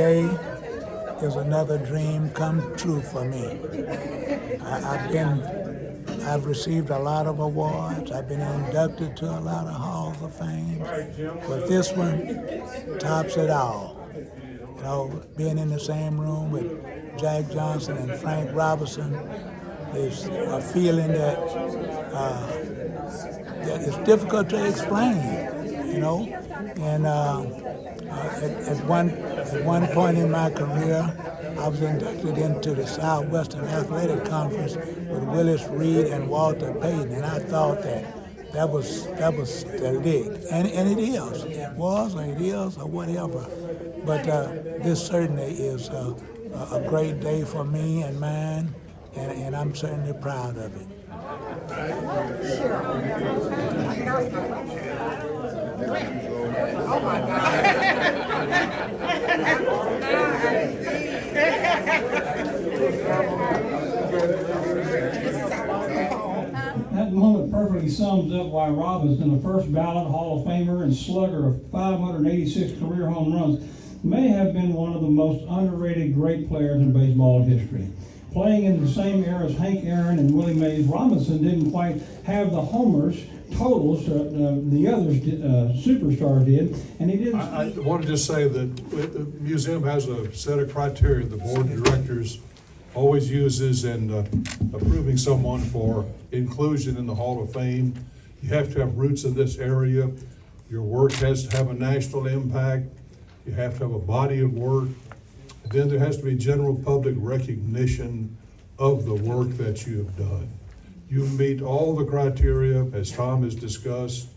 today is another dream come true for me. I've received a lot of awards. I've been inducted to a lot of halls of fame, but this one tops it all. You know, being in the same room with Jack Johnson and Frank Robinson is a feeling that is difficult to explain. You know, and at one point in my career, I was inducted into the Southwestern Athletic Conference with Willis Reed and Walter Payton, and I thought that was the lick, and it is. It was, or it is, or whatever. But this certainly is a great day for me and mine, and I'm certainly proud of it. Oh my God. That moment perfectly sums up why Robinson, a first ballot Hall of Famer and slugger of 586 career home runs, may have been one of the most underrated great players in baseball history. Playing in the same era as Hank Aaron and Willie Mays, Robinson didn't quite have the homers totals the others superstars did, and he didn't. I want to just say that the museum has a set of criteria the board of directors always uses in approving someone for inclusion in the Hall of Fame. You have to have roots in this area. Your work has to have a national impact. You have to have a body of work. And then there has to be general public recognition of the work that you have done. You meet all the criteria, as Tom has discussed.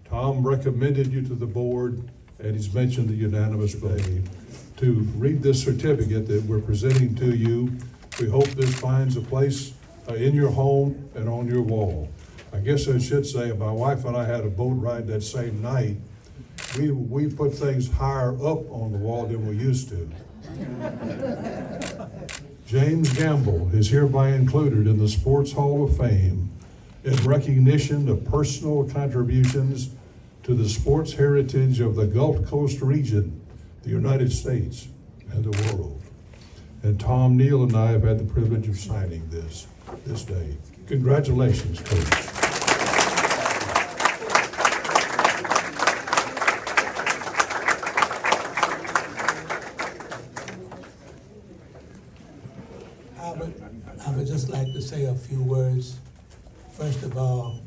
Tom recommended you to the board, and he's mentioned the unanimous vote to read this certificate that we're presenting to you. We hope this finds a place in your home and on your wall. I guess I should say, my wife and I had a boat ride that same night. We put things higher up on the wall than we used to. James Gamble is hereby included in the Sports Hall of Fame in recognition of personal contributions to the sports heritage of the Gulf Coast region, the United States, and the world. And Tom Neal and I have had the privilege of signing this day. Congratulations, Coach. I would just like to say a few words. First of all,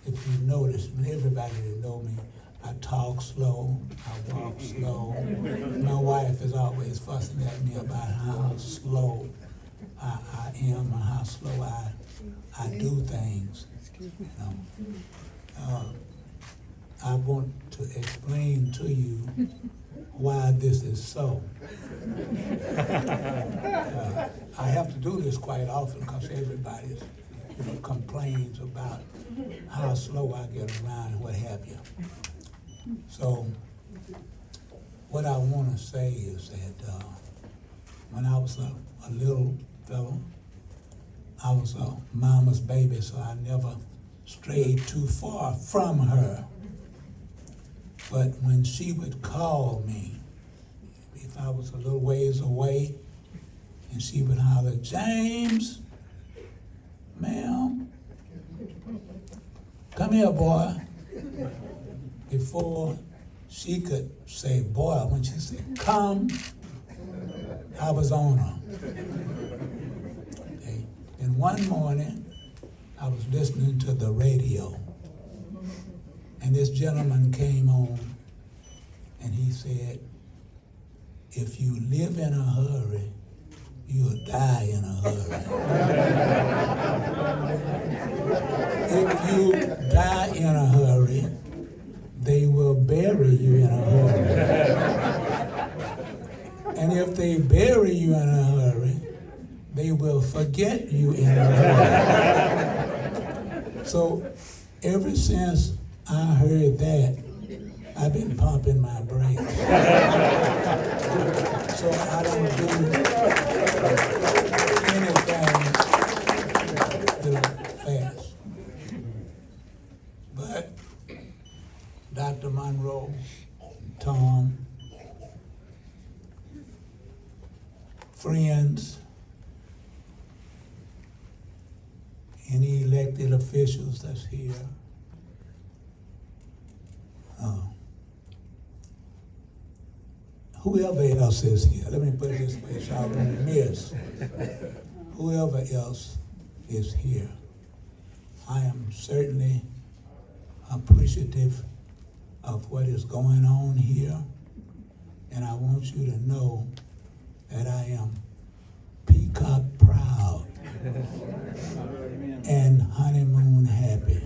if you notice, and everybody that know me, I talk slow, I walk slow. My wife is always fussing at me about how slow I am and how slow I do things. You know? I want to explain to you why this is so. I have to do this quite often because everybody complains about how slow I get around and what have you. So what I want to say is that when I was a little fellow, I was a mama's baby, so I never strayed too far from her. But when she would call me, if I was a little ways away, and she would holler, "James, ma'am, come here, boy." Before she could say boy, when she said come, I was on her. Okay. And one morning, I was listening to the radio, and this gentleman came on, and he said, "If you live in a hurry, you'll die in a hurry. If you die in a hurry, they will bury you in a hurry. And if they bury you in a hurry, they will forget you in a hurry." So ever since I heard that, I've been pumping my brakes. So I don't do anything fast. But Dr. Monroe, Tom, friends, any elected officials that's here, whoever else is here, let me put it this way so I won't miss. Whoever else is here, I am certainly appreciative of what is going on here, and I want you to know that I am peacock proud and honeymoon happy.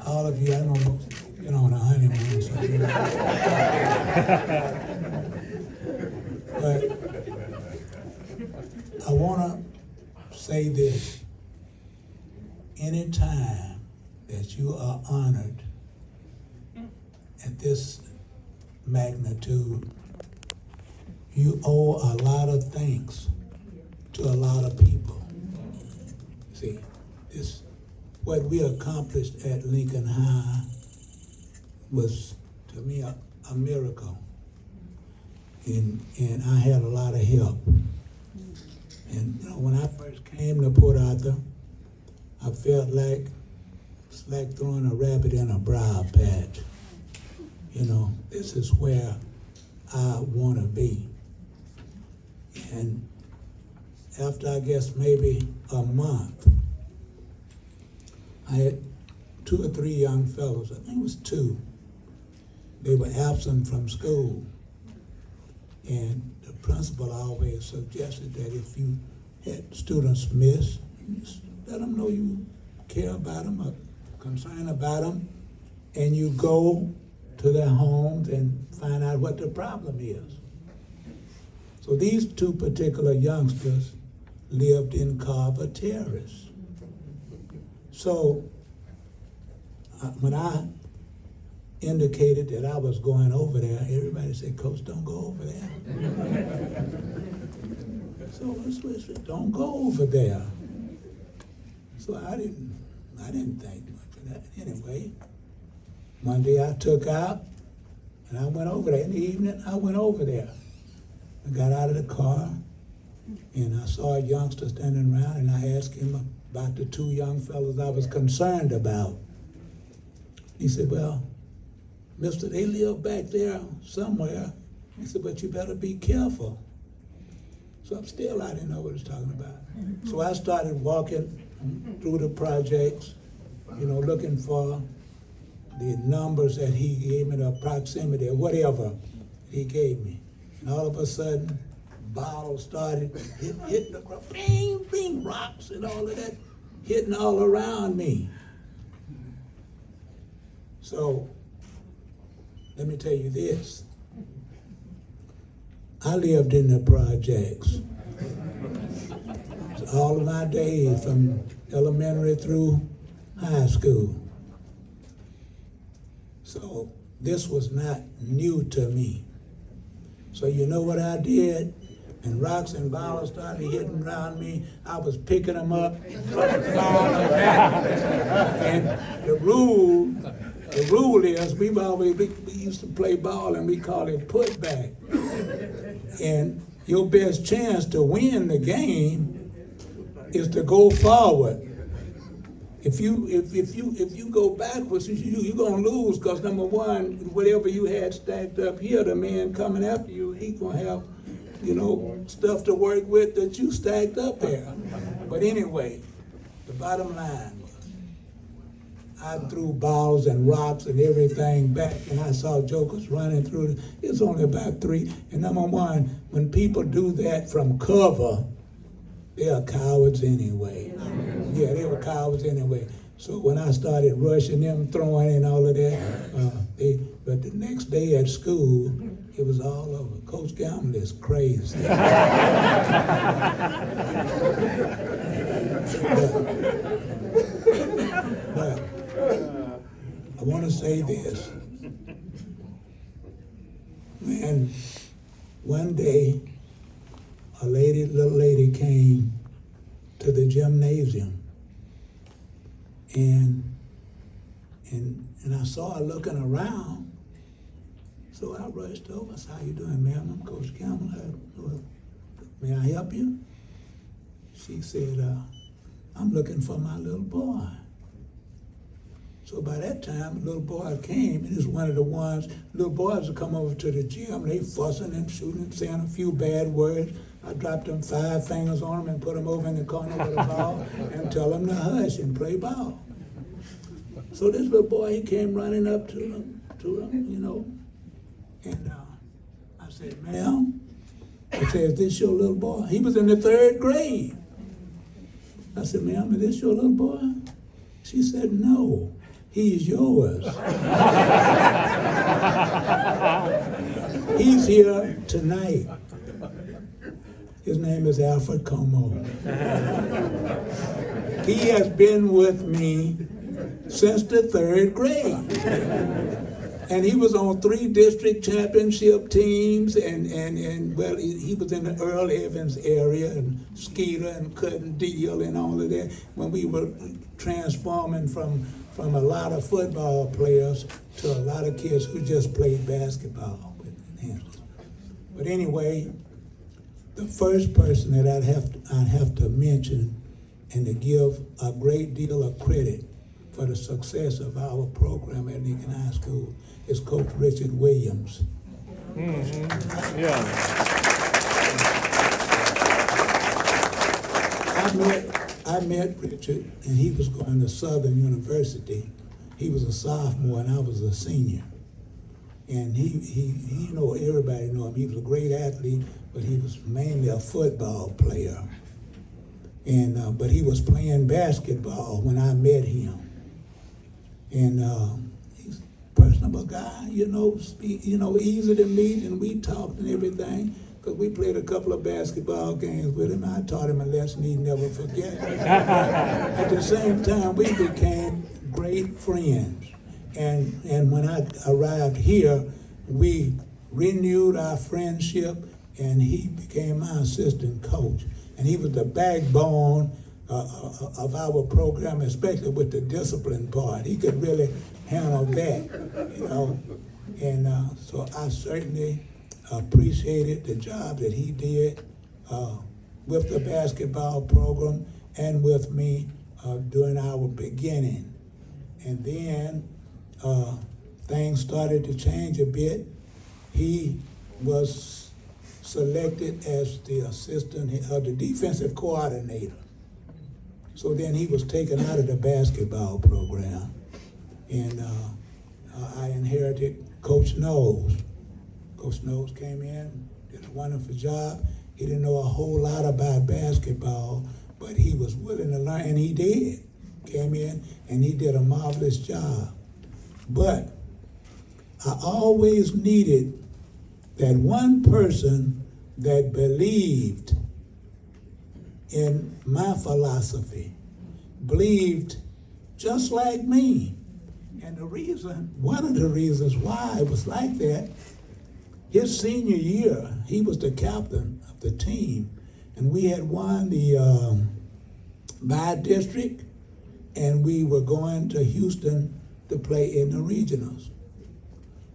All of you, I know you're on a honeymoon, so you know. But I want to say this. Anytime that you are honored at this magnitude, you owe a lot of thanks to a lot of people. See, what we accomplished at Lincoln High was, to me, a miracle. And I had a lot of help. And you know, when I first came to Port Arthur, I felt like it's like throwing a rabbit in a briar patch. You know, this is where I want to be. And after, I guess, maybe a month, I had 2 or 3 young fellows, I think it was 2. They were absent from school. And the principal always suggested that if you had students miss, just let them know you care about them or concerned about them, and you go to their homes and find out what the problem is. So these 2 particular youngsters lived in Carver Terrace. So when I indicated that I was going over there, everybody said, "Coach, don't go over there." So I said, "Don't go over there." So I didn't think much of that. Anyway, one day I took out and I went over there. In the evening, I went over there. I got out of the car and I saw a youngster standing around, and I asked him about the 2 young fellows I was concerned about. He said, "Well, mister, they live back there somewhere." He said, "But you better be careful." So I didn't know what he was talking about. So I started walking through the projects, you know, looking for the numbers that he gave me, the proximity or whatever he gave me. And all of a sudden, bottles started hitting the ground, bing, bing, rocks and all of that, hitting all around me. So, let me tell you this. I lived in the projects. All of my days, from elementary through high school. So this was not new to me. So you know what I did? And rocks and bottles started hitting around me, I was picking them up, and the rule is we used to play ball and we call it putback. And your best chance to win the game is to go forward. If you go backwards, you're gonna lose, because number one, whatever you had stacked up here, the man coming after you, he gonna have, you know, stuff to work with that you stacked up there. But anyway, the bottom line was, I threw balls and rocks and everything back, and I saw jokers running through. It's only about 3. And number one, when people do that from cover, they are cowards anyway. Yeah, they were cowards anyway. So when I started rushing them, throwing and all of that, but the next day at school, it was all over. Coach Gamble is crazy. But I want to say this. Man, one day, a little lady came to the gymnasium, and I saw her looking around. So I rushed over. I said, "How you doing, ma'am? I'm Coach Campbell. May I help you?" She said, "I'm looking for my little boy." So by that time, the little boy came, and it's one of the ones, little boys would come over to the gym, they fussing and shooting and saying a few bad words. I dropped them 5 fingers on them and put them over in the corner with a ball and tell them to hush and play ball. So this little boy, he came running up to them, you know, and I said, "Ma'am," I said, "Is this your little boy?" He was in the 3rd grade. I said, "Ma'am, is this your little boy?" She said, "No, he's yours." He's here tonight. His name is Alfred Como. He has been with me since the 3rd grade. And he was on 3 district championship teams, and well, he was in the Earl Evans area, and Skeeter and Cutting Deal and all of that, when we were transforming from a lot of football players to a lot of kids who just played basketball. But anyway, the first person that I'd have to mention and to give a great deal of credit for the success of our program at Lincoln High School is Coach Richard Williams. Mm-hmm. Yeah. I met Richard, and he was going to Southern University. He was a sophomore, and I was a senior. And he you know, everybody know him. He was a great athlete, but he was mainly a football player. And but he was playing basketball when I met him. And he's a personable guy, you know, easy to meet, and we talked and everything. Because we played a couple of basketball games with him. I taught him a lesson he'd never forget. At the same time, we became great friends. And when I arrived here, we renewed our friendship, and he became my assistant coach. And he was the backbone of our program, especially with the discipline part. He could really handle that, you know. And so I certainly appreciated the job that he did with the basketball program and with me during our beginning. And then things started to change a bit. He was selected as the assistant, the defensive coordinator. So then he was taken out of the basketball program, and I inherited Coach Knowles. Coach Knowles came in, did a wonderful job. He didn't know a whole lot about basketball, but he was willing to learn, and he did. Came in, and he did a marvelous job. But I always needed that one person that believed in my philosophy, believed just like me. And one of the reasons why it was like that, his senior year, he was the captain of the team, and we had won the by-district, and we were going to Houston to play in the regionals.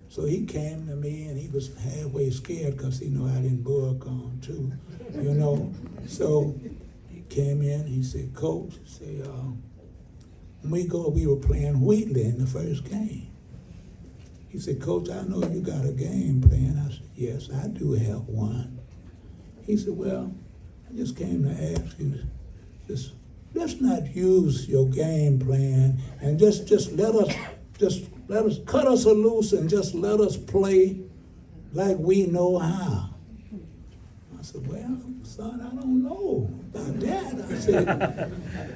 So he came to me, and he was halfway scared because he knew I didn't book on too, you know. So he came in, he said, "Coach," he said, we were playing Wheatley in the first game. He said, "Coach, I know you got a game plan." I said, "Yes, I do have one." He said, "Well, I just came to ask you, let's not use your game plan, and just let us cut us loose and just let us play like we know how." I said, "Well, son, I don't know about that." I said,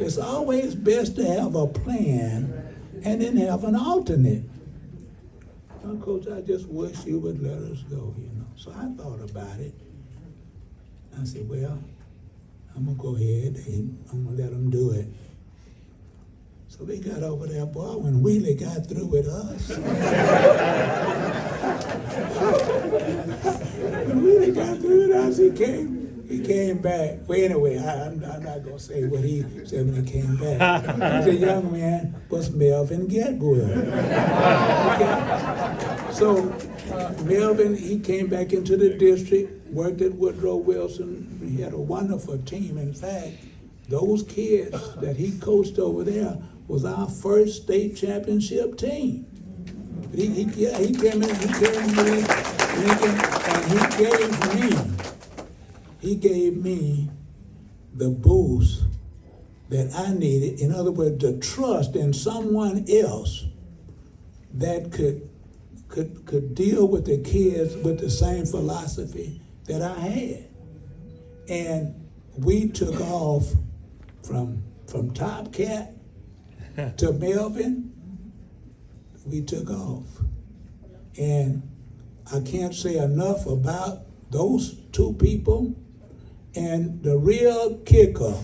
"It's always best to have a plan and then have an alternate." "Oh, Coach, I just wish you would let us go, you know." So I thought about it. I said, "Well, I'm going to go ahead and I'm going to let them do it." So they got over there, boy, when Wheeler got through with us. When Wheeler got through with us, he He came back. Well, anyway, I'm not gonna say what he said when he came back. He said, "Young man, was Melvin Getwood." Okay. So Melvin, he came back into the district, worked at Woodrow Wilson. He had a wonderful team. In fact, those kids that he coached over there was our first state championship team. He came in, Lincoln, and he gave me the boost that I needed. In other words, the trust in someone else that could deal with the kids with the same philosophy that I had. And we took off from Top Cat to Melvin. We took off. And I can't say enough about those two people. And the real kicker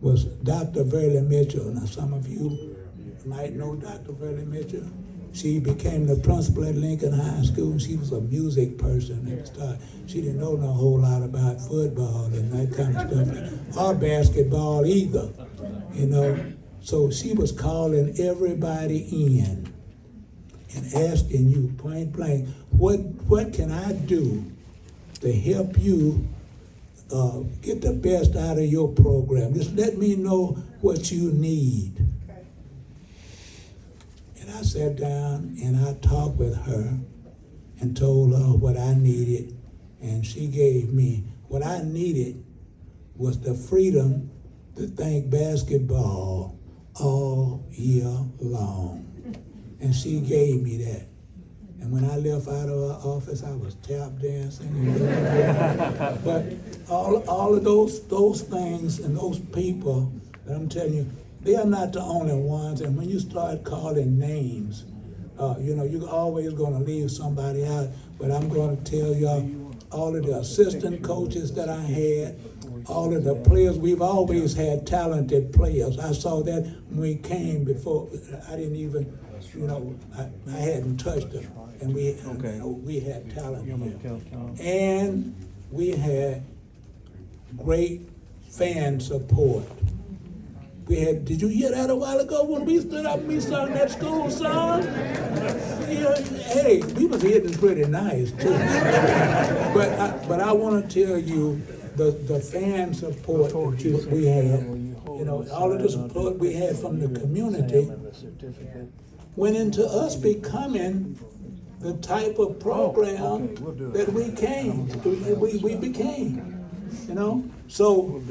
was Dr. Verley Mitchell. Now, some of you might know Dr. Verley Mitchell. She became the principal at Lincoln High School. She was a music person at the start. She didn't know no whole lot about football and that kind of stuff, or basketball either, you know. So she was calling everybody in and asking you point blank, what can I do to help you get the best out of your program? Just let me know what you need. And I sat down and I talked with her and told her what I needed, and she gave me what I needed was the freedom to think basketball all year long. And she gave me that. And when I left out of her office, I was tap dancing. And but all of those things and those people that I'm telling you, they are not the only ones. And when you start calling names, you know, you're always going to leave somebody out. But I'm going to tell y'all, all of the assistant coaches that I had, all of the players, we've always had talented players. I saw that when we came before. I didn't even, you know, I hadn't touched them. And we had talent here. And we had great fan support. We had, did you hear that a while ago when we stood up and we sung that school song? Yeah, hey, we was hitting pretty nice too. But I want to tell you the fan support that we had, you know, all of the support we had from the community went into us becoming the type of program that we became, you know? So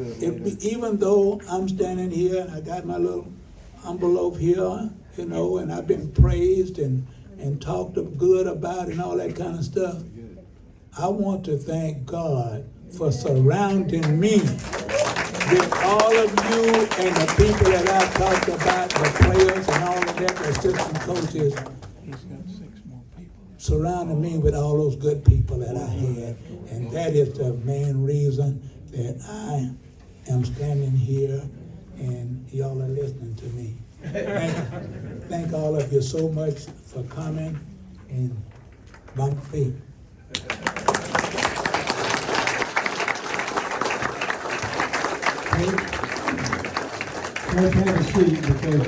even though I'm standing here and I got my little envelope here, you know, and I've been praised and talked good about and all that kind of stuff, I want to thank God for surrounding me with all of you and the people that I've talked about, the players and all of that, the assistant coaches, surrounding me with all those good people that I had. And that is the main reason that I am standing here and y'all are listening to me. Thank all of you so much for coming and bump feet. Let's have a seat because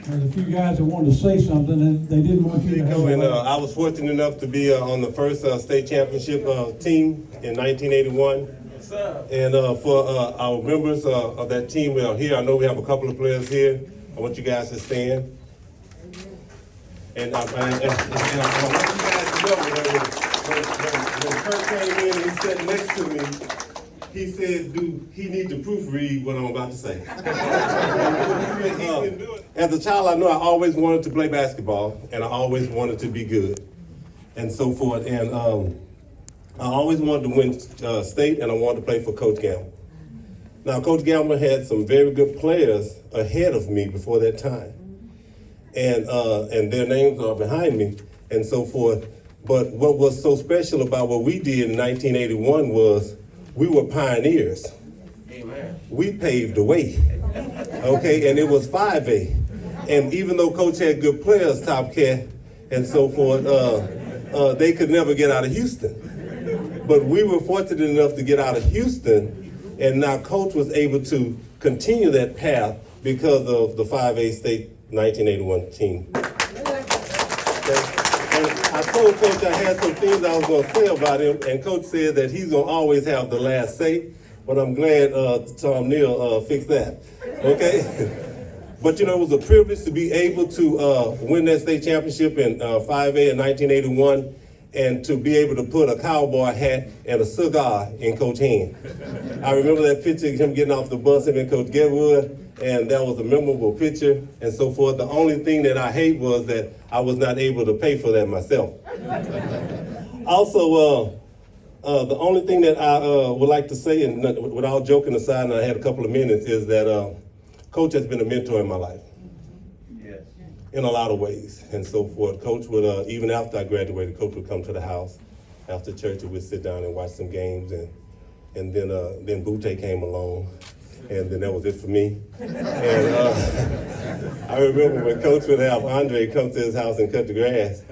there's a few guys that wanted to say something and they didn't want you to have And I was fortunate enough to be on the first state championship team in 1981. And for our members of that team we are here, I know we have a couple of players here. I want you guys to stand. And I want you guys to know when Kurt came in and he sat next to me, he said, he need to proofread what I'm about to say. As a child, I know I always wanted to play basketball, and I always wanted to be good, and so forth. And I always wanted to win state, and I wanted to play for Coach Gamble. Now, Coach Gamble had some very good players ahead of me before that time, and their names are behind me, and so forth. But what was so special about what we did in 1981 was we were pioneers. Amen. We paved the way, okay, and it was 5A. And even though Coach had good players, Top Cat, and so forth, they could never get out of Houston. But we were fortunate enough to get out of Houston, and now Coach was able to continue that path because of the 5A state 1981 team. And I told Coach I had some things I was going to say about him, and Coach said that he's going to always have the last say, but I'm glad Tom Neal fixed that, okay? But you know, it was a privilege to be able to win that state championship in 5A in 1981, and to be able to put a cowboy hat and a cigar in Coach's hand. I remember that picture of him getting off the bus, him and Coach Getwood, and that was a memorable picture and so forth. The only thing that I hate was that I was not able to pay for that myself. Also, the only thing that I would like to say, and without joking aside, and I had a couple of minutes, is that Coach has been a mentor in my life. Yes. In a lot of ways and so forth. Coach would, even after I graduated, Coach would come to the house after church, and we'd sit down and watch some games, and then Butte came along, and then that was it for me. And I remember when Coach would have Andre come to his house and cut the grass,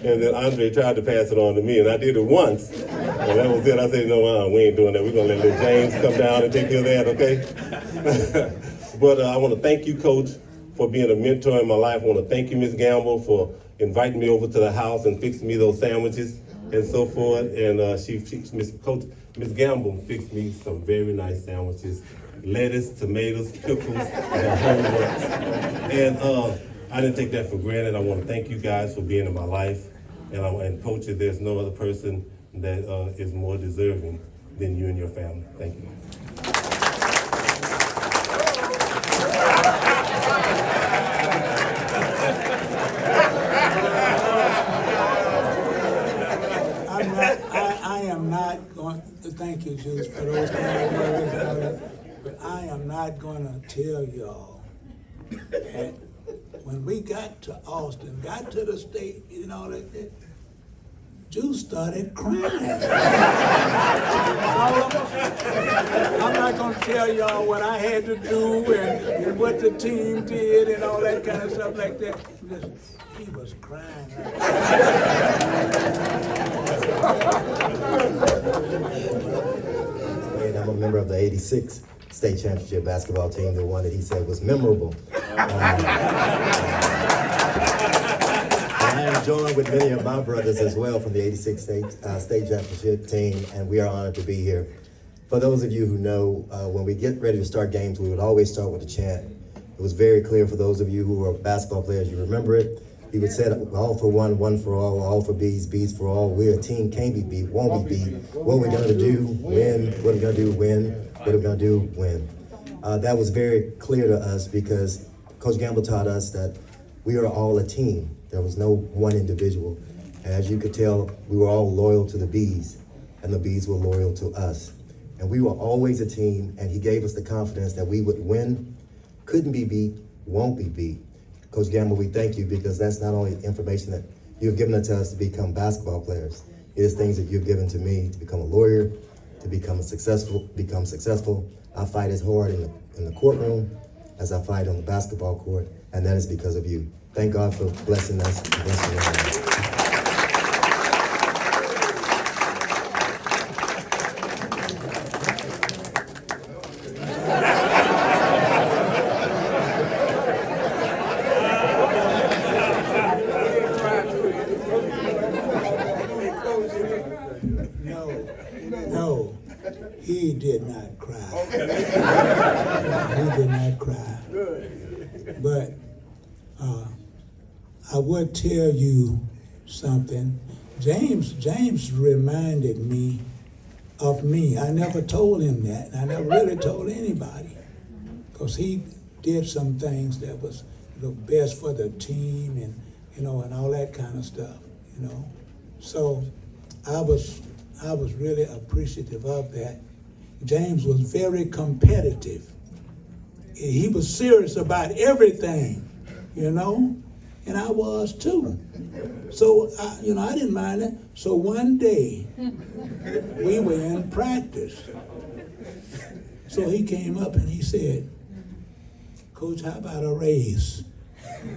and then Andre tried to pass it on to me, and I did it once, and that was it. I said, no, we ain't doing that. We're gonna let little James come down and take care of that, okay? But I want to thank you, Coach, for being a mentor in my life. I want to thank you, Ms. Gamble, for inviting me over to the house and fixing me those sandwiches and so forth. And Ms. Gamble fixed me some very nice sandwiches: lettuce, tomatoes, pickles, and whole nuts. And I didn't take that for granted. I want to thank you guys for being in my life. And Coach, there's no other person that is more deserving than you and your family. Thank you. I am not going to thank you, Juice, for those kind of words and all that, but I am not going to tell y'all that when we got to Austin, got to the state, you know, that Juice started crying. I'm not going to tell y'all what I had to do and what the team did and all that kind of stuff like that. He was crying. And I'm a member of the '86 state championship basketball team, the one that he said was memorable. And I am joined with many of my brothers as well from the '86 state championship team, and we are honored to be here. For those of you who know, when we get ready to start games, we would always start with a chant. It was very clear for those of you who are basketball players, you remember it. He would say, all for one, one for all for bees, bees for all. We're a team, can't be beat, won't be beat. What we're gonna do, win. What we're gonna do, win. What we're gonna do, win. That was very clear to us because Coach Gamble taught us that we are all a team. There was no one individual. And as you could tell, we were all loyal to the bees, and the bees were loyal to us. And we were always a team, and he gave us the confidence that we would win, couldn't be beat, won't be beat. Coach Gamble, we thank you because that's not only information that you've given it to us to become basketball players. It is things that you've given to me to become a lawyer, to become successful. I fight as hard in the courtroom as I fight on the basketball court, and that is because of you. Thank God for blessing us. And blessing us. No, he did not cry. He did not cry. But I would tell you something. James reminded me of me. I never told him that. I never really told anybody, because he did some things that was the best for the team and and all that kind of stuff. So I was really appreciative of that. James was very competitive. He was serious about everything, and I was too. So I didn't mind it. So one day we were in practice. So he came up and he said, "Coach, how about a race?" I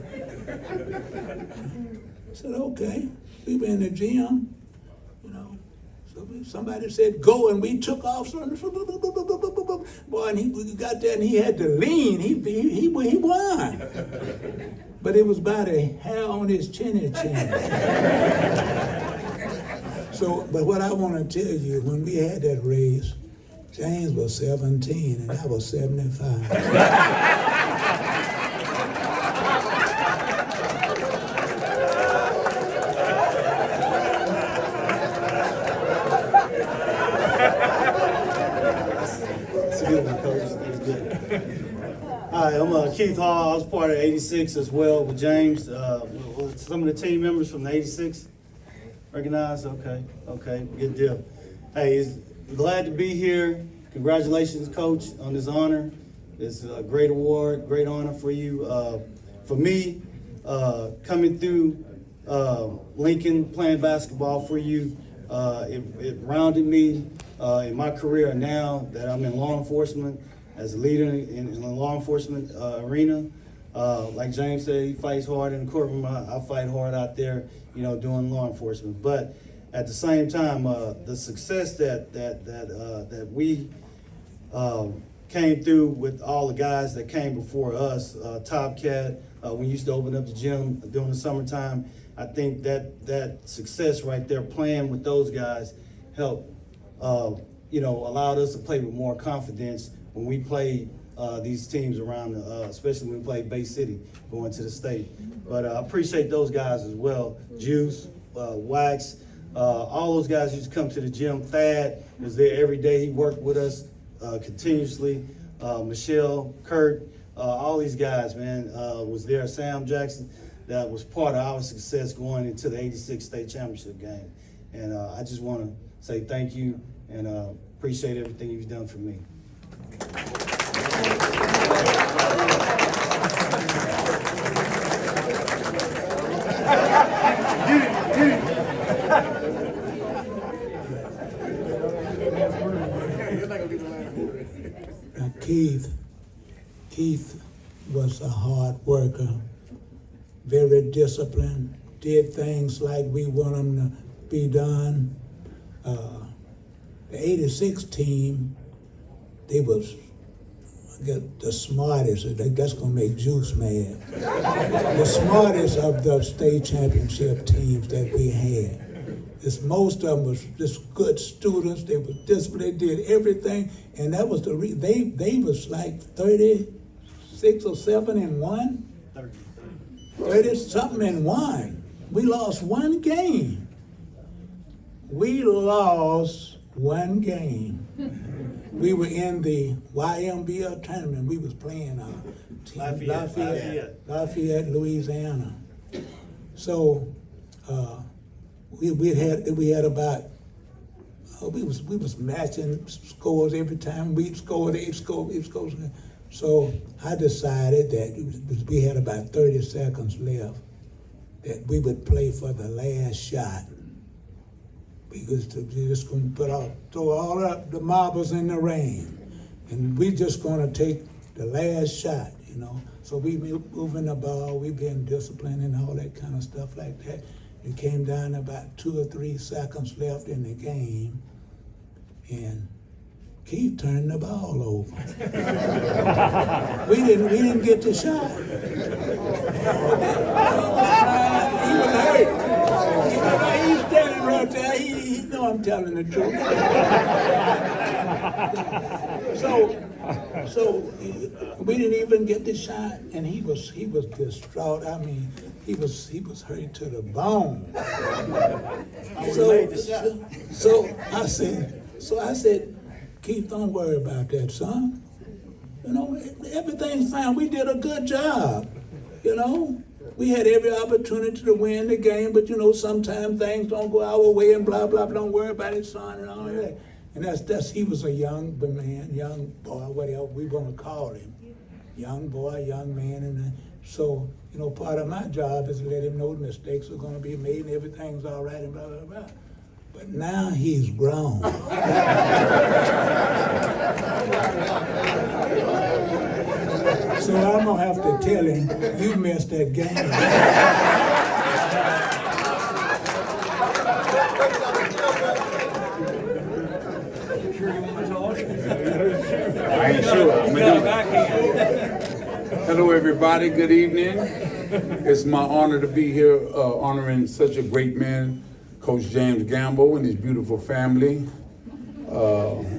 said, "Okay." We were in the gym, So somebody said go, and we took off. Boy, and he got there and he had to lean. He won. But it was by the hair on his chinny chin. So, but what I want to tell you, when we had that race, James was 17 and I was 75. Hi, I'm Keith Hall. I was part of 86 as well with James. With some of the team members from the 86. Recognize? Okay, good deal. Hey, glad to be here. Congratulations, Coach, on this honor. It's a great award, great honor for you. For me, coming through Lincoln, playing basketball for you, it rounded me in my career now that I'm in law enforcement, as a leader in the law enforcement arena. Like James said, he fights hard in the courtroom. I fight hard out there, doing law enforcement. But at the same time, the success that we came through with all the guys that came before us, Top Cat, we used to open up the gym during the summertime. I think that success right there, playing with those guys, helped, allowed us to play with more confidence when we played these teams around, especially when we played Bay City going to the state. But I appreciate those guys as well. Juice, Wax, all those guys used to come to the gym. Thad was there every day. He worked with us continuously. Michelle, Kurt, all these guys, man, was there. Sam Jackson, that was part of our success going into the 86 state championship game. And I just want to say thank you and appreciate everything you've done for me. Now, Keith was a hard worker, very disciplined, did things like we want him to be done. The 86 team, they was, I guess, the smartest. That's gonna make Juice mad. The smartest of the state championship teams that we had. Most of them was just good students. They was disciplined. They did everything, and that was the they was like 36 or 7 and 1. 30 something and 1. We lost one game. We lost one game. We were in the YMBL tournament. We was playing Lafayette, Louisiana. So we had about we was matching scores every time. We scored 8 scores. So I decided that we had about 30 seconds left, that we would play for the last shot. We just gonna throw all up the marbles in the rain, and we just gonna take the last shot, So we moving the ball, we being disciplined and all that kind of stuff like that. It came down to about 2 or 3 seconds left in the game, and Keith turned the ball over. We didn't get the shot. He was hurt. He's standing right there. He know I'm telling the truth. So we didn't even get the shot, and he was distraught. I mean, he was hurt to the bone. So I said, Keith, don't worry about that, son. Everything's fine. We did a good job. We had every opportunity to win the game, but sometimes things don't go our way and blah blah. Don't worry about it, son, and all that. And he was a young man, young boy, whatever we want to call him, young boy, young man, and so part of my job is to let him know the mistakes are going to be made and everything's all right and blah blah blah. But now he's grown. So I'm gonna have to tell him, you missed that game. I ain't sure. I'm gonna do it. Hello, everybody. Good evening. It's my honor to be here honoring such a great man, Coach James Gamble, and his beautiful family.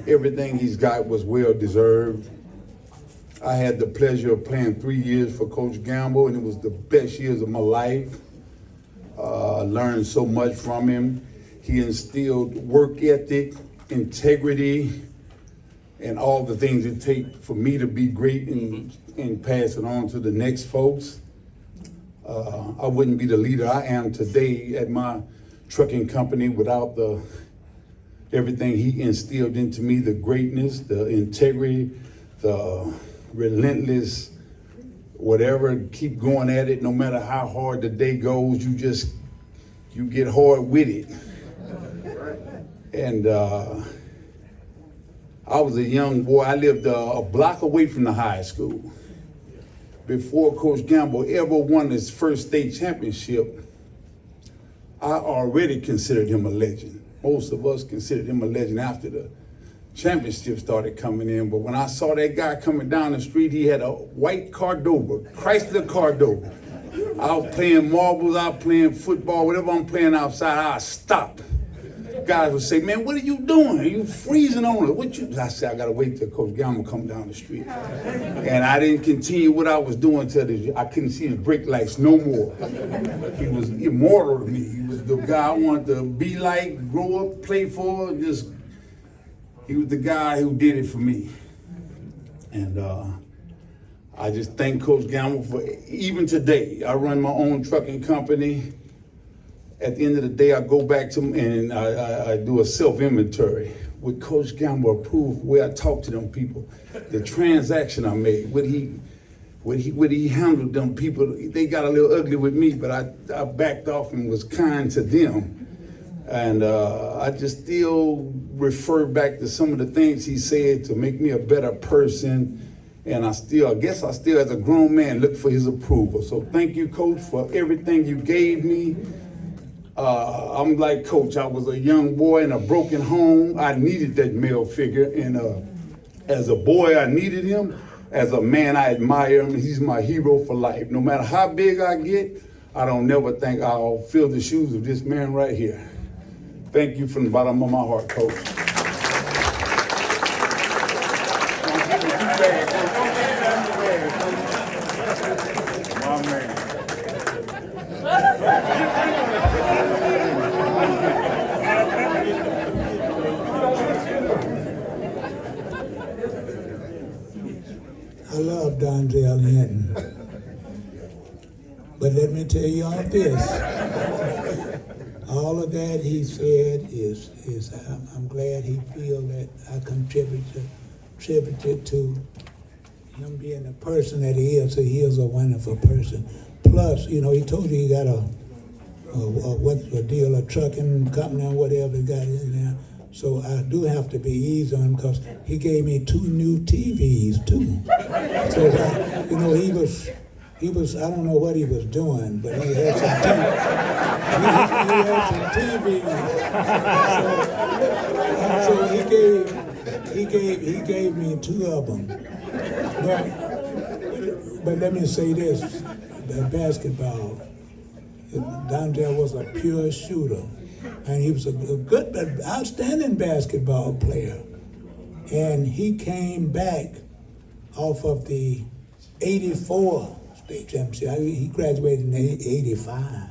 Everything he's got was well deserved. I had the pleasure of playing 3 years for Coach Gamble, and it was the best years of my life. I learned so much from him. He instilled work ethic, integrity, and all the things it takes for me to be great and pass it on to the next folks. I wouldn't be the leader I am today at my trucking company without everything he instilled into me, the greatness, the integrity, the relentless, whatever, keep going at it no matter how hard the day goes, you get hard with it. And I was a young boy. I lived a block away from the high school. Before Coach Gamble ever won his first state championship, I already considered him a legend. Most of us considered him a legend after the championship started coming in. But when I saw that guy coming down the street, he had a white Cordova, Chrysler Cordova. I was playing marbles, I was playing football, whatever I'm playing outside, I stopped. Guys would say, man, what are you doing? You freezing on it. What you? I said, I gotta wait till Coach Gamble come down the street. And I didn't continue what I was doing till I couldn't see his brake lights no more. He was immortal to me. He was the guy I wanted to be like, grow up, play for, he was the guy who did it for me. And I just thank Coach Gamble for, even today, I run my own trucking company. At the end of the day, I go back to him and I do a self-inventory. With Coach Gamble approved, where I talk to them people, the transaction I made, what he handled them people. They got a little ugly with me, but I backed off and was kind to them. And I just still refer back to some of the things he said to make me a better person. And I guess I still, as a grown man, look for his approval. So thank you, Coach, for everything you gave me. I'm like Coach, I was a young boy in a broken home. I needed that male figure. And as a boy, I needed him. As a man, I admire him. He's my hero for life. No matter how big I get, I don't never think I'll fill the shoes of this man right here. Thank you from the bottom of my heart, Coach. My man. I love Donzel Hinton. But let me tell you all this. All of that he said is I'm glad he feel that I contributed to him being the person that he is. So he is a wonderful person. Plus, he told you he got a deal, a trucking company or whatever he got in there. So I do have to be easy on him because he gave me 2 new TVs too. So he was, I don't know what he was doing, but he had some TVs. So he gave me 2 of them. But let me say this, the basketball, Donzel was a pure shooter. And he was a good, outstanding basketball player. And he came back off of the 84 state championship. He graduated in 85.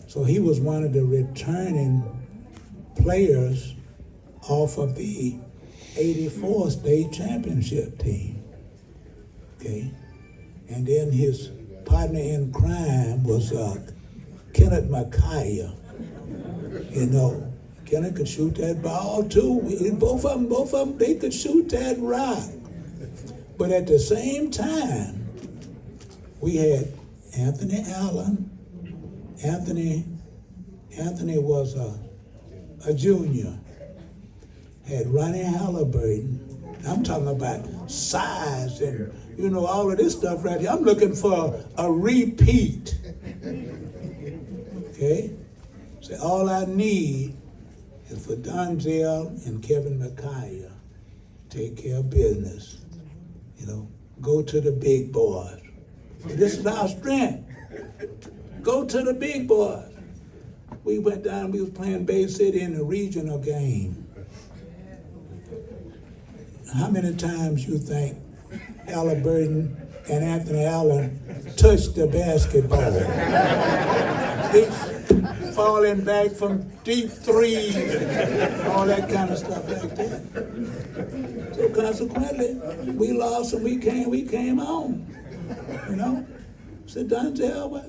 So he was one of the returning players off of the 84 state championship team. Okay? And then his partner in crime was Kenneth McKay. Kenneth could shoot that ball too. Both of them, they could shoot that rock. But at the same time, we had Anthony Allen. Anthony was a junior. Had Ronnie Halliburton. I'm talking about size and all of this stuff right here. I'm looking for a repeat. Okay? So all I need is for Donzel and Kevin McKay take care of business. Go to the big boys. This is our strength. Go to the big boys. We went down, we was playing Bay City in the regional game. How many times you think Halliburton and Anthony Allen touched the basketball? He's falling back from deep threes, all that kind of stuff like that. So consequently, we lost and we came home. Said Donzel, wait.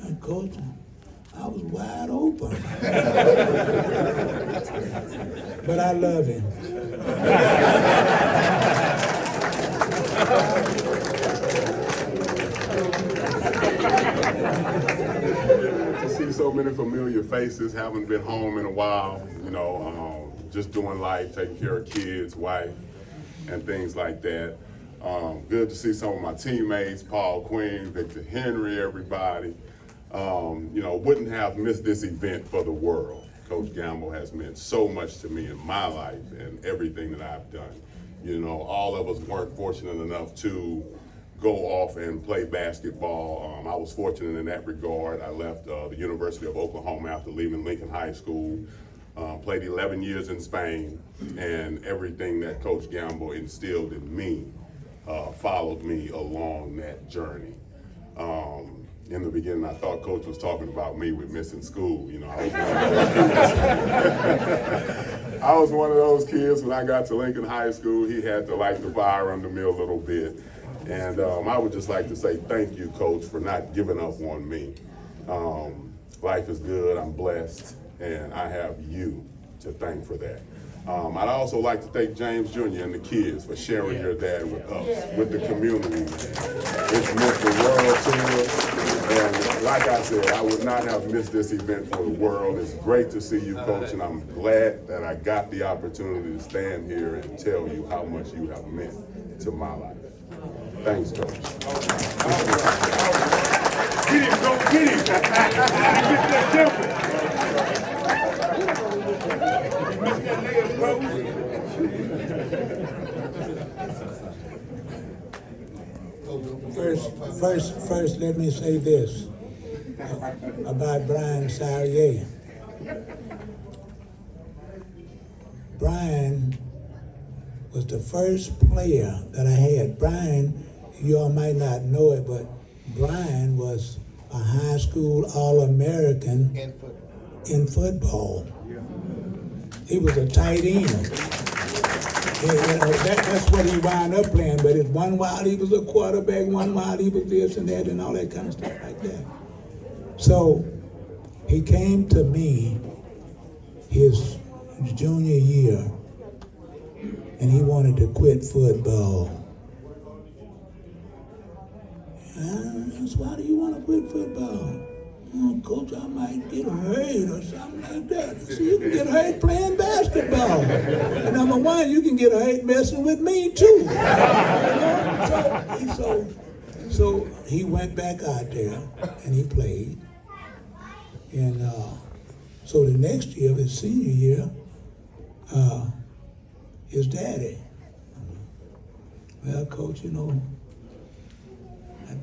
And Coach, I was wide open. But I love him. To see so many familiar faces, haven't been home in a while, just doing life, taking care of kids, wife, and things like that. Good to see some of my teammates, Paul Queen, Victor Henry, everybody. Wouldn't have missed this event for the world. Coach Gamble has meant so much to me in my life and everything that I've done. All of us weren't fortunate enough to go off and play basketball. I was fortunate in that regard. I left the University of Oklahoma after leaving Lincoln High School, played 11 years in Spain, and everything that Coach Gamble instilled in me followed me along that journey. In the beginning, I thought Coach was talking about me with missing school. I was one of those kids when I got to Lincoln High School. He had to light the fire under me a little bit. And I would just like to say thank you, Coach, for not giving up on me. Life is good, I'm blessed, and I have you to thank for that. I'd also like to thank James Jr. and the kids for sharing your dad with us, with the community. It's meant the world to us. And like I said, I would not have missed this event for the world. It's great to see you, Coach, and I'm glad that I got the opportunity to stand here and tell you how much you have meant to my life. Thanks, Coach. Get him, go get him. Get that jumper. First, let me say this about Brian Sarrier. Brian was the first player that I had. Brian, you all might not know it, but Brian was a high school All-American in football. He was a tight end. That's what he wound up playing, but it's one while he was a quarterback, one while he was this and that and all that kind of stuff like that. So he came to me his junior year and he wanted to quit football. And I said, why do you want to quit football? Oh, Coach, I might get hurt or something like that. I said, you can get hurt playing basketball. And number one, you can get hurt messing with me too. So he went back out there and he played. And so the next year, his senior year, his daddy, well, Coach, that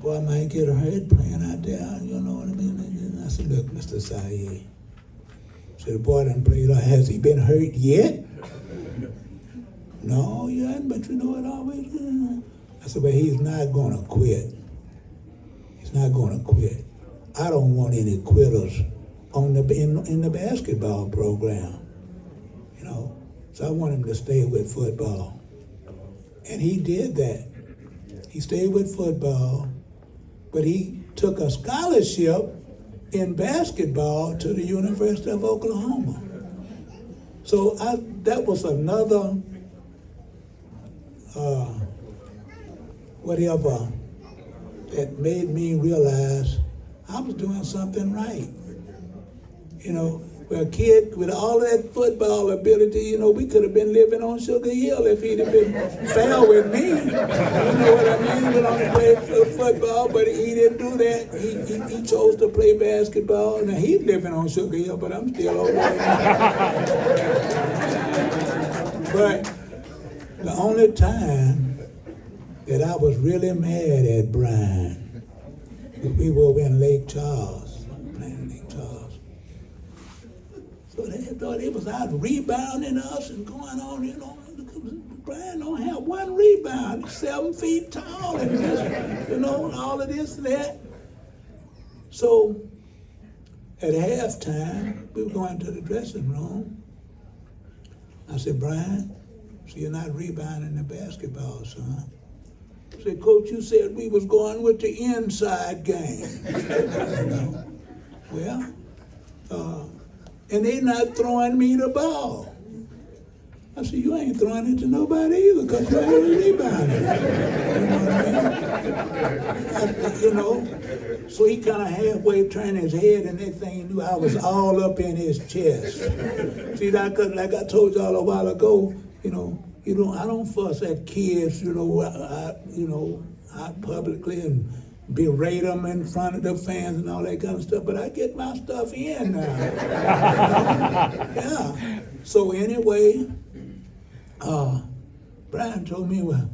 boy might get hurt playing out there, you know what I mean? And I said, look, Mr. Sayer, so the boy done played, has he been hurt yet? No, he hasn't, but it always, I said, but he's not gonna quit. He's not gonna quit. I don't want any quitters in the basketball program, So I want him to stay with football. And he did that. He stayed with football, but he took a scholarship in basketball to the University of Oklahoma. So that was another whatever that made me realize I was doing something right. Well, a kid with all that football ability, we could have been living on Sugar Hill if he'd have been fair with me. You know what I mean? But only played football, but he didn't do that. He chose to play basketball. Now he's living on Sugar Hill, but I'm still over there. The only time that I was really mad at Brian was we were over in Lake Charles, playing in Lake Charles. So they thought it was out rebounding us and going on, you know. Brian don't have one rebound. He's 7 feet tall and just, you know, and all of this and that. So at halftime, we were going to the dressing room. I said, Brian, so you're not rebounding the basketball, son. I said, Coach, you said we was going with the inside game. You know? Well, and they not throwing me the ball. I said, you ain't throwing it to nobody either because you ain't rebounding. You know? So he kind of halfway turned his head and next thing he knew I was all up in his chest. See, like I told y'all a while ago, you know, I don't fuss at kids, out publicly and berate them in front of the fans and all that kind of stuff, but I get my stuff in now. Yeah. So anyway, Brian told me, well,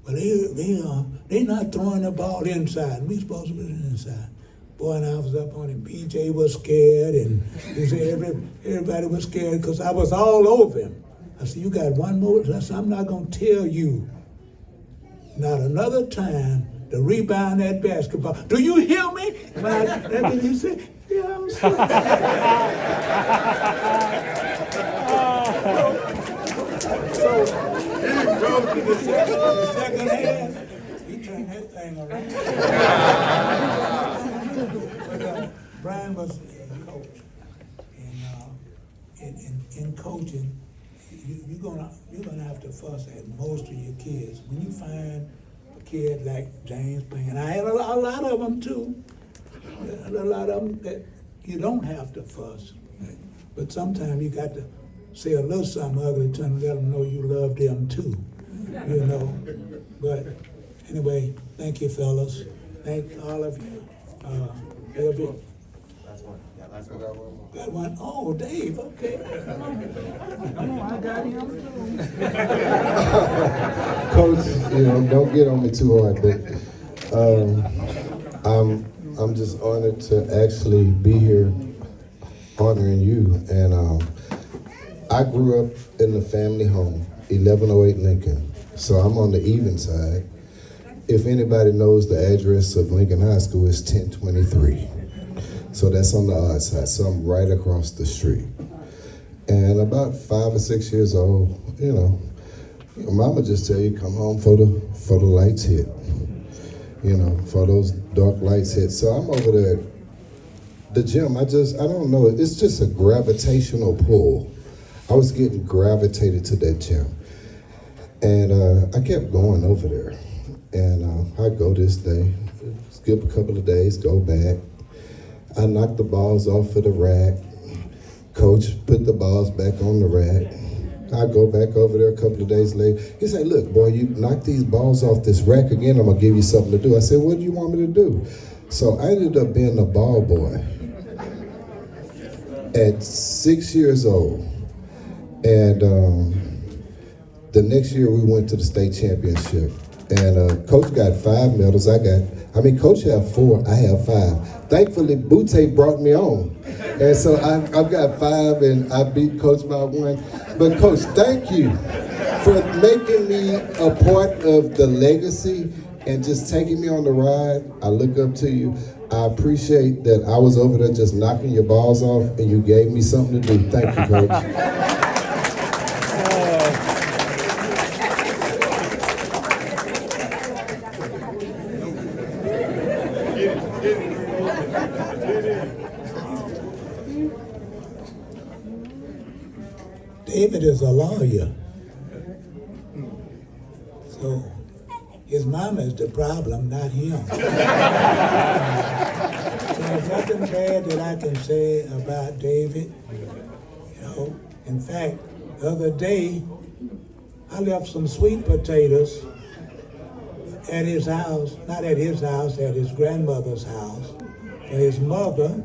they not throwing the ball inside. We supposed to be inside. Boy, and I was up on him. BJ was scared, and he said everybody was scared because I was all over him. I said, you got one more? I said, I'm not going to tell you not another time to rebound that basketball. Do you hear me? And he said, yeah, I'm sorry. So, the second half, he turned that thing around. But, Brian was a coach, and in coaching, you're gonna have to fuss at most of your kids. When you find a kid like James playing, I had a lot of them too. A lot of them that you don't have to fuss, but sometimes you got to say a little something ugly to them, let them know you love them too. You know. But anyway, thank you, fellas. Thank all of you. Got one? Oh, Dave, okay. Come on, I got him too. Coach, don't get on me too hard, but I'm just honored to actually be here honoring you. And I grew up in the family home, 1108 Lincoln. So I'm on the even side. If anybody knows the address of Lincoln High School, it's 1023. So that's on the odd side, so I'm right across the street. And about 5 or 6 years old, your mama just tell you come home for the lights hit. For those dark lights hit. So I'm over there at the gym. I don't know, it's just a gravitational pull. I was getting gravitated to that gym. And I kept going over there. And I go this day, skip a couple of days, go back. I knocked the balls off of the rack. Coach put the balls back on the rack. I go back over there a couple of days later. He said, look, boy, you knocked these balls off this rack again, I'm gonna give you something to do. I said, what do you want me to do? So I ended up being a ball boy at 6 years old. And the next year we went to the state championship. And Coach got 5 medals. Coach have 4, I have 5. Thankfully, Butte brought me on. And so I've got 5 and I beat Coach by 1. But Coach, thank you for making me a part of the legacy and just taking me on the ride. I look up to you. I appreciate that I was over there just knocking your balls off and you gave me something to do. Thank you, Coach. David is a lawyer. So his mama is the problem, not him. So there's nothing bad that I can say about David. In fact, the other day, I left some sweet potatoes at his house, not at his house, at his grandmother's house, for his mother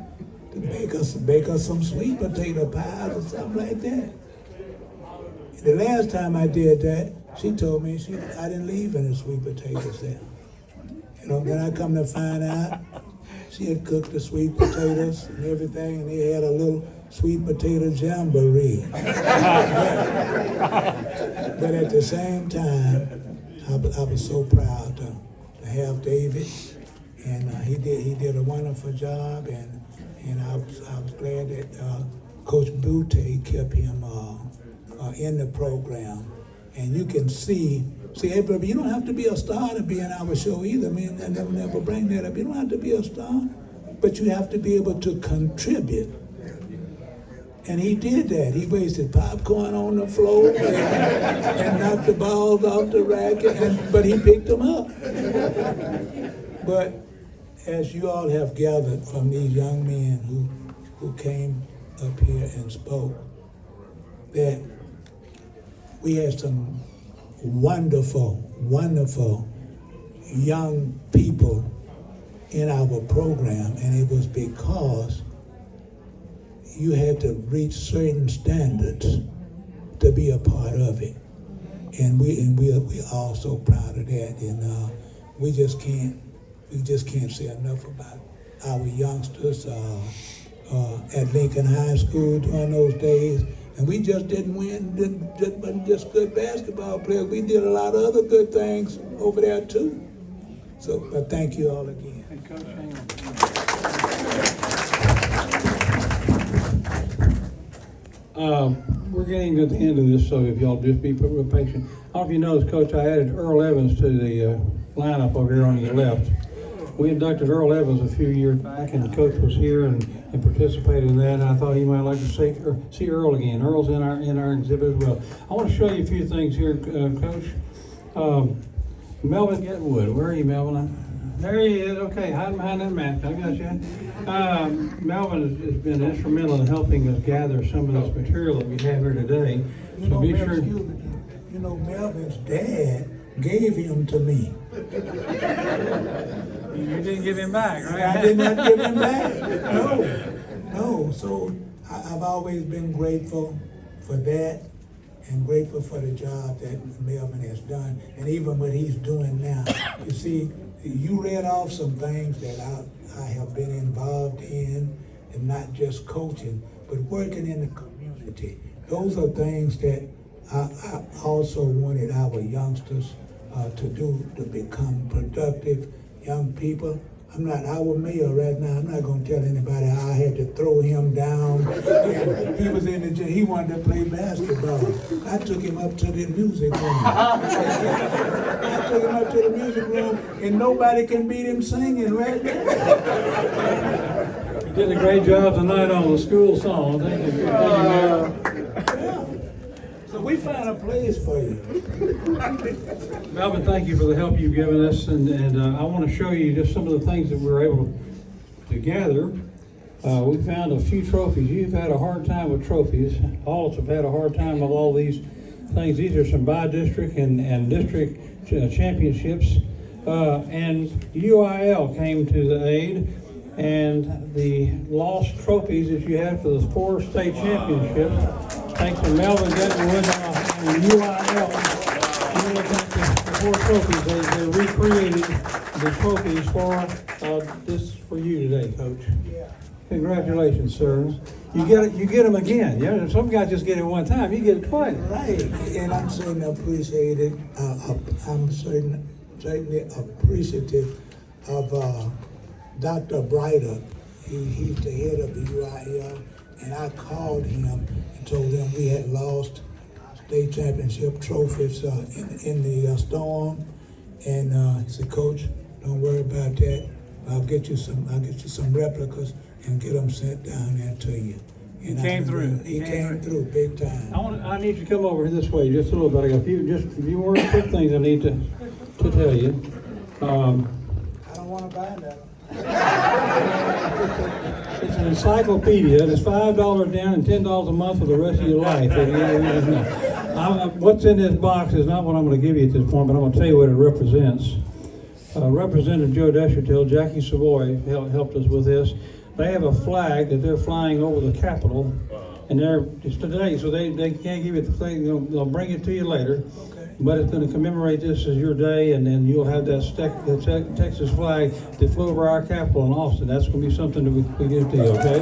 to bake us some sweet potato pies or something like that. The last time I did that, She told me I didn't leave any sweet potatoes there. You know, then I come to find out she had cooked the sweet potatoes and everything, and they had a little sweet potato jamboree. But at the same time, I was so proud to have David, and he did a wonderful job, and I was glad that Coach Butte kept him in the program. And you can see, everybody, you don't have to be a star to be in our show either. I mean, I never bring that up. You don't have to be a star, but you have to be able to contribute. And he did that. He wasted popcorn on the floor and knocked the balls off the racket, but he picked them up. But as you all have gathered from these young men who came up here and spoke, that we had some wonderful, wonderful young people in our program, and it was because you had to reach certain standards to be a part of it. And we're all so proud of that. And we just can't say enough about our youngsters at Lincoln High School during those days. And we just didn't win, wasn't just good basketball players. We did a lot of other good things over there too. So, but thank you all again. Hey, Coach, hang on. We're getting to the end of this, so if y'all just be real patient. I don't know if you noticed, Coach, I added Earl Evans to the lineup over here on the left. We inducted Earl Evans a few years back, and the coach was here and participated in that. And I thought he might like to see Earl again. Earl's in our exhibit as well. I want to show you a few things here, Coach. Melvin Getwood, where are you, Melvin? There he is. Okay, hide behind that mask. I got you. Melvin has been instrumental in helping us gather some of this material that we have here today. You know, Melvin's dad gave him to me. You didn't give him back, right? I did not give him back. No. So I've always been grateful for that and grateful for the job that Melvin has done, and even what he's doing now. You see, you read off some things that I have been involved in, and not just coaching, but working in the community. Those are things that I also wanted our youngsters to do, to become productive young people. I'm not our mayor right now. I'm not going to tell anybody how I had to throw him down. And he was in the gym. He wanted to play basketball. I took him up to the music room. And nobody can beat him singing right now. You did a great job tonight on the school song. Thank you. Yeah. So we found a place for you. Melvin, thank you for the help you've given us, and I want to show you just some of the things that we were able to gather. We found a few trophies. You've had a hard time with trophies. All of us have had a hard time with all these things. These are some by-district and district championships. And UIL came to the aid, and the lost trophies that you had for the 4 state championships, thanks to Melvin Getwood and UIL. You look at the 4 trophies. They recreated the trophies for this for you today, Coach. Congratulations, sir. You get them again. Yeah, some guys just get it one time. You get it twice. Right, and I'm certainly appreciated. I'm certainly appreciative of Dr. Brighter. He's the head of the UIL, and I called him and told him we had lost state championship trophies in the storm, and he said, "Coach, don't worry about that. I'll get you some replicas and get them sent down there to you." And He came through big time. I need you to come over this way just a little bit. I got a few more quick things I need to tell you. I don't want to buy that. It's an encyclopedia. It's $5 down and $10 a month for the rest of your life. What's in this box is not what I'm going to give you at this point, but I'm going to tell you what it represents. Representative Joe Deschertel, Jackie Savoy helped us with this. They have a flag that they're flying over the Capitol, and it's today, so they can't give you the thing. They'll bring it to you later. Okay. but it's going to commemorate this as your day, and then you'll have that Texas flag that flew over our Capitol in Austin. That's going to be something that we give to you, okay?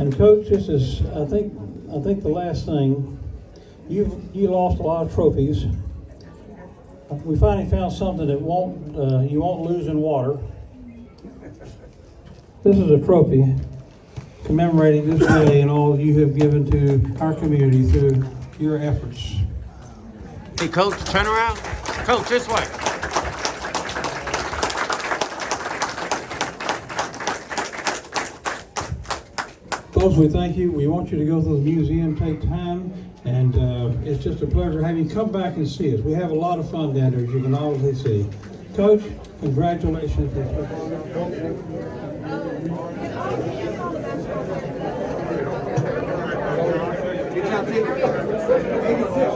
And Coach, this is, I think the last thing, you lost a lot of trophies. We finally found something that you won't lose in water. This is a trophy commemorating this day and all you have given to our community through your efforts. Hey, Coach, turn around. Coach, this way. Coach, we thank you. We want you to go to the museum, take time, and it's just a pleasure having you come back and see us. We have a lot of fun down there, as you can already see. Coach, congratulations. Good job,